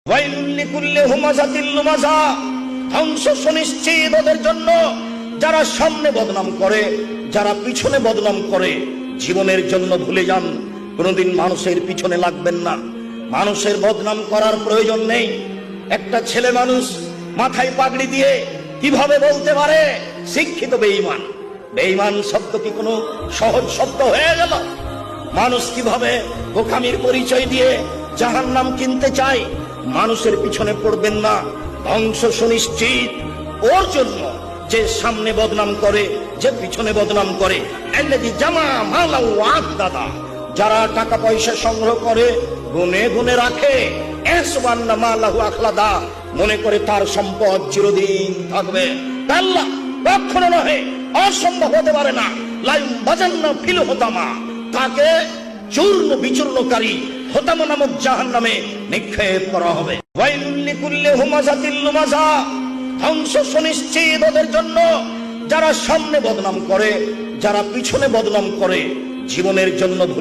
ওয়াইলুল লিকুল্লি হুমাযাতিল লুমাযা, ধ্বংস সুনিশ্চিত ওদের জন্য যারা সামনে বদনাম করে, যারা পিছনে বদনাম করে। জীবনের জন্য ভুলে যান, কোনোদিন মানুষের পিছনে লাগবেন না। মানুষের বদনাম করার প্রয়োজন নেই। একটা ছেলে মানুষ মাথায় পাগড়ি দিয়ে কিভাবে বলতে পারে শিক্ষিত বেঈমান? বেঈমান শব্দ কি কোনো সহজ শব্দ হয়ে গেল? মানুষ কিভাবে বোকামির পরিচয় দিয়ে জাহান্নাম কিনতে চায়? মানুষের পিছনে পড়বেন না, ধ্বংস সুনিশ্চিত ওর জন্য যে সামনে বদনাম করে, যে পিছনে বদনাম করে। আল্লাযী জামা মালা ওয়া আদ্দাদা, যারা টাকা পয়সা সংগ্রহ করে গুনে গুনে রাখে, এসবান্না মালাহু আখলাদা, মনে করে তার সম্পদ চিরদিন থাকবে। আল্লাহ কখনো নহে, অসম্ভব হতে পারে না। লাইম বাজান্না ফিল হোতামা, তাকে চূর্ণ বিচূর্ণকারী হোতামা নামক জাহান্নামে নিক্ষেপ করা হবে। ওয়াইলুল লিকুল্লি হুমাযাতিল লুমাযা, ধ্বংস সুনিশ্চিত ওদের জন্য যারা সামনে বদনাম করে, যারা পিছনে বদনাম করে। জীবনের জন্য ভুলে